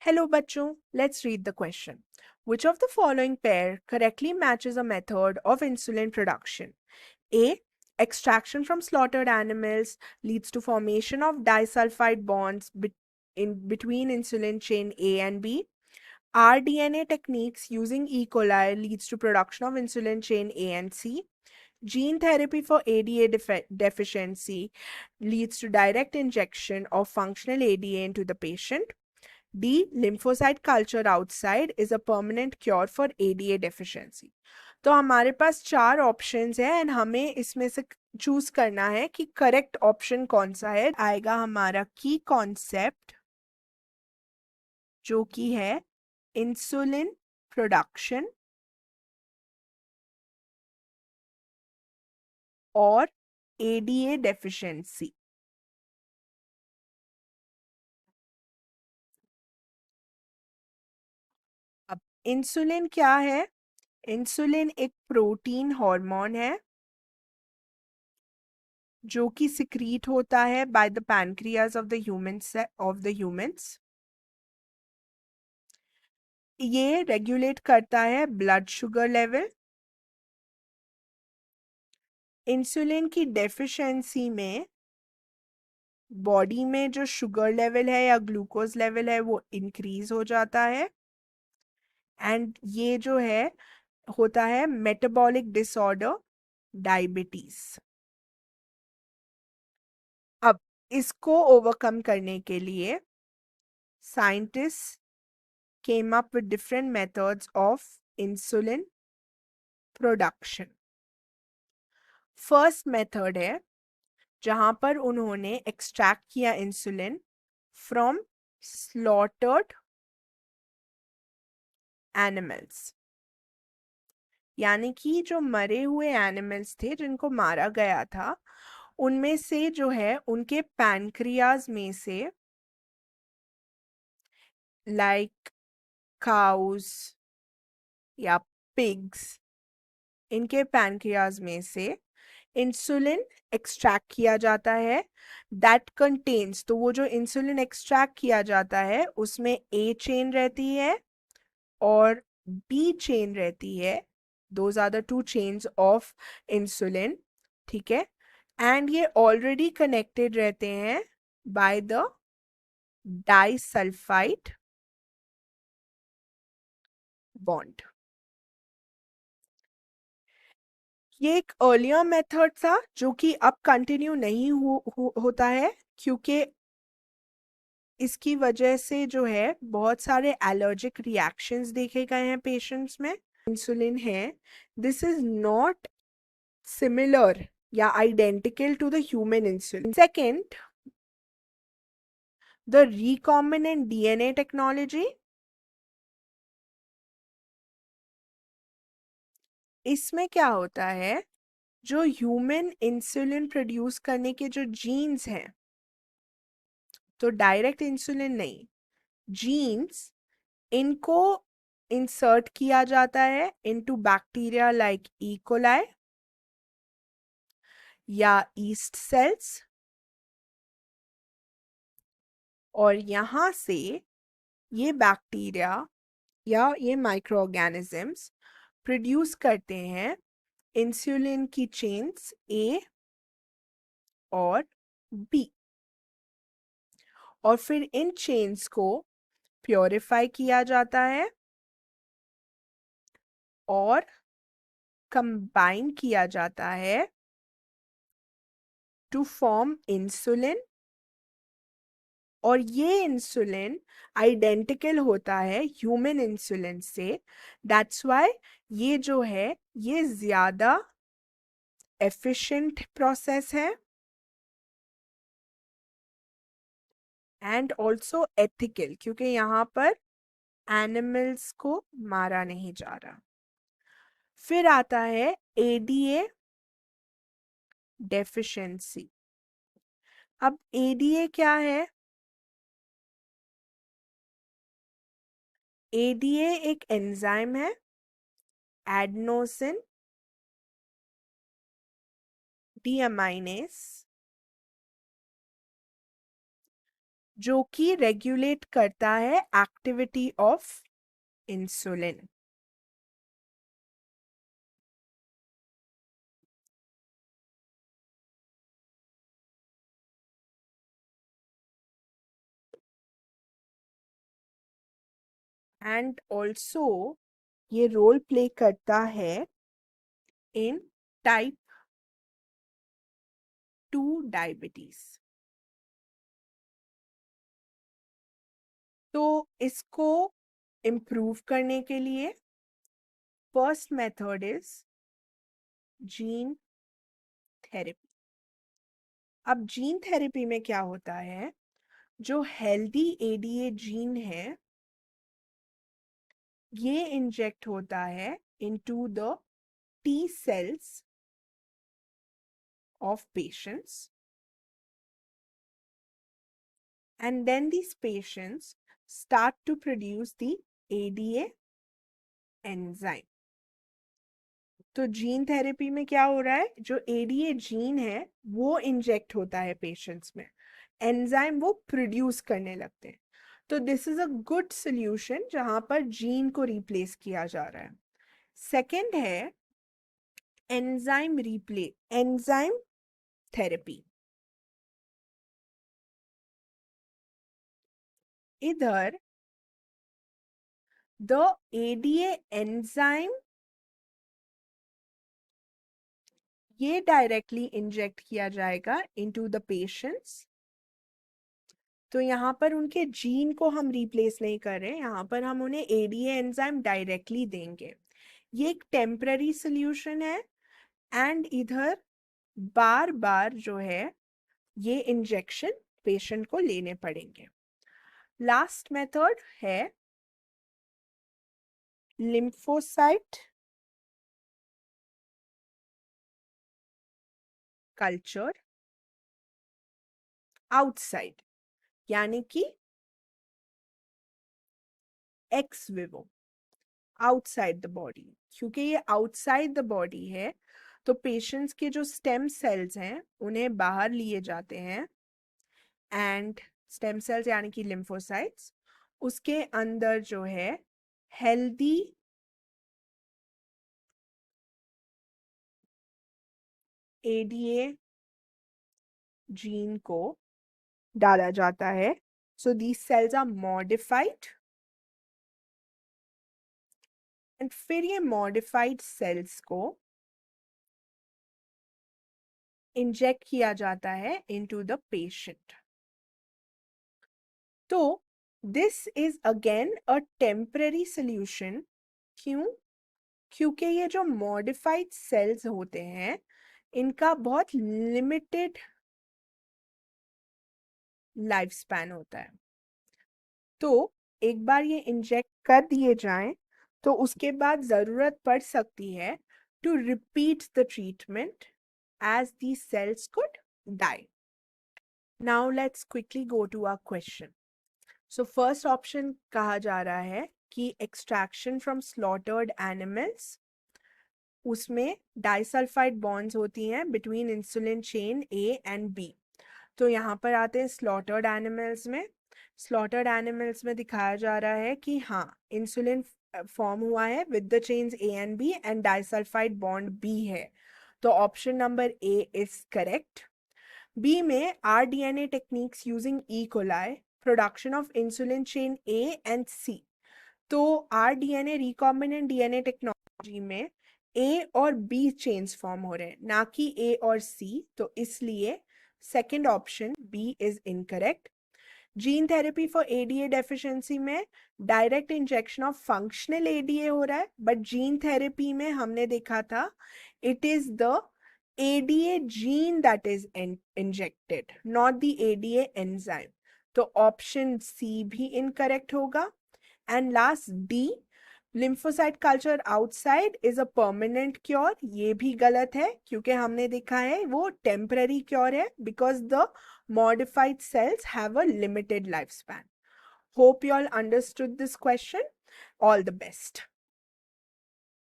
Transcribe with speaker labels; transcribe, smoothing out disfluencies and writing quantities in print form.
Speaker 1: Hello bachcho, let's read the question. Which of the following pair correctly matches a method of insulin production? A. Extraction from slaughtered animals leads to formation of disulfide bonds between insulin chain A and B. rDNA techniques using E. coli leads to production of insulin chain A and C. Gene therapy for ADA deficiency leads to direct injection of functional ADA into the patient. D. Lymphocyte culture outside is a permanent cure for ADA deficiency. तो हमारे पास चार options है and हमें इसमें से choose करना है कि करेक्ट ऑप्शन कौन सा है। आएगा हमारा की कॉन्सेप्ट जो कि है इंसुलिन प्रोडक्शन और एडीए डेफिशिएंसी। अब इंसुलिन क्या है? इंसुलिन एक प्रोटीन हार्मोन है जो कि सिक्रीट होता है by the pancreas of the humans. ये रेगुलेट करता है ब्लड शुगर लेवल। इंसुलिन की डेफिशिएंसी में बॉडी में जो शुगर लेवल है या ग्लूकोज लेवल है वो इंक्रीज हो जाता है एंड ये जो है होता है मेटाबॉलिक डिसऑर्डर डायबिटीज। अब इसको ओवरकम करने के लिए scientist came up with different methods of insulin production. First method है जहां पर उन्होंने एक्सट्रैक्ट किया इंसुलिन फ्रॉम स्लॉटर्ड एनिमल्स, यानी कि जो मरे हुए एनिमल्स थे जिनको मारा गया था उनमें से जो है उनके पैनक्रियाज में से लाइक काउस या पिग्स, इनके पैनक्रियाज में से इंसुलिन एक्सट्रैक्ट किया जाता है दैट कंटेन्स। तो वो जो इंसुलिन एक्सट्रैक्ट किया जाता है उसमें ए चेन रहती है और बी चेन रहती है। Those are the two chains of insulin, ठीक है। एंड ये ऑलरेडी कनेक्टेड रहते हैं बाय द डाइसल्फाइड बॉन्ड। ये एक अर्लियर मेथड था जो कि अब कंटिन्यू नहीं होता है क्योंकि इसकी वजह से जो है बहुत सारे एलर्जिक रिएक्शंस देखे गए हैं पेशेंट्स में। इंसुलिन है दिस इज नॉट सिमिलर या identical to the human insulin. Second, the recombinant DNA technology. इसमें क्या होता है, जो ह्यूमन इंसुलिन प्रोड्यूस करने के जो जीन्स हैं, तो डायरेक्ट इंसुलिन नहीं, जीन्स, इनको इंसर्ट किया जाता है into bacteria like E coli या ईस्ट सेल्स, और यहाँ से ये बैक्टीरिया या ये माइक्रो ऑर्गेनिजम्स प्रोड्यूस करते हैं इंसुलिन की चेन्स ए और बी, और फिर इन चेन्स को प्योरीफाई किया जाता है और कंबाइन किया जाता है टू फॉर्म इंसुलिन, और ये इंसुलिन आइडेंटिकल होता है ह्यूमन इंसुलिन से। दैट्स वाई ये जो है ये ज्यादा एफिशिएंट प्रोसेस है एंड ऑल्सो एथिकल, क्योंकि यहाँ पर एनिमल्स को मारा नहीं जा रहा। फिर आता है एडीए डेफिशिएंसी। अब एडीए क्या है? एडीए एक एंजाइम है, एडेनोसिन डीअमाइनेस, जो कि रेगुलेट करता है activity of insulin. And also ये रोल प्ले करता है इन टाइप 2 डायबिटीज। तो इसको इम्प्रूव करने के लिए first method is gene therapy. अब जीन थेरेपी में क्या होता है, जो हेल्दी एडीए जीन है ये इंजेक्ट होता है into the T cells of patients, and then these patients start to produce the ADA enzyme। तो जीन थेरेपी में क्या हो रहा है, जो एडीए जीन है वो इंजेक्ट होता है पेशेंट्स में, एंजाइम वो प्रोड्यूस करने लगते हैं। तो this is a good solution जहां पर जीन को रिप्लेस किया जा रहा है। सेकंड है एंजाइम थेरेपी। इधर द एडीए एंजाइम ये डायरेक्टली इंजेक्ट किया जाएगा इनटू द पेशेंट्स। तो यहाँ पर उनके जीन को हम रिप्लेस नहीं कर रहे, यहाँ पर हम उन्हें एडीए एंजाइम डायरेक्टली देंगे। ये एक टेम्पररी सोल्यूशन है एंड इधर बार बार जो है ये इंजेक्शन पेशेंट को लेने पड़ेंगे। लास्ट मेथड है लिम्फोसाइट कल्चर आउटसाइड, यानी कि x Vivo, outside the body. क्योंकि ये आउटसाइड द बॉडी है तो पेशेंट्स के जो स्टेम सेल्स हैं उन्हें बाहर लिए जाते हैं एंड स्टेम सेल्स यानी कि लिम्फोसाइट्स, उसके अंदर जो है हेल्दी एडीए जीन को डाला जाता है। So these cells are modified and फिर ये मॉडिफाइड सेल्स को इंजेक्ट किया जाता है इनटू द पेशेंट। तो this is again a temporary solution. क्यों? क्योंकि ये जो मॉडिफाइड सेल्स होते हैं इनका बहुत लिमिटेड लाइफ स्पैन होता है। तो एक बार ये इंजेक्ट कर दिए जाएं तो उसके बाद जरूरत पड़ सकती है to repeat the treatment as these cells could die. Now let's quickly go to our question. So first option कहा जा रहा है कि extraction from slaughtered animals, उसमें डाइसल्फाइड बॉन्ड्स होती हैं between insulin chain A and B. तो यहाँ पर आते हैं स्लॉटर्ड एनिमल्स में। स्लॉटर्ड एनिमल्स में दिखाया जा रहा है कि हाँ इंसुलिन फॉर्म हुआ है with the chains A and B and disulphide bond B है। तो option number A is correct. B में rDNA techniques using E coli production of insulin chain A and C. तो rDNA रिकॉम्बिनेंट डीएनए टेक्नोलॉजी में ए और B chains form हो रहे हैं, ना कि ए और सी। तो इसलिए second option B is incorrect. Gene therapy for ADA deficiency में direct injection of functional ADA हो रहा है, बट जीन थेरेपी में हमने देखा था it is the ADA gene that is injected, not the ADA enzyme. तो ऑप्शन सी भी इनकरेक्ट होगा। And last D, lymphocyte culture outside is a permanent cure, ये भी गलत है क्योंकि हमने देखा है वो टेम्पररी क्योर है because the modified cells have a limited lifespan. Hope you all understood this question. All the best.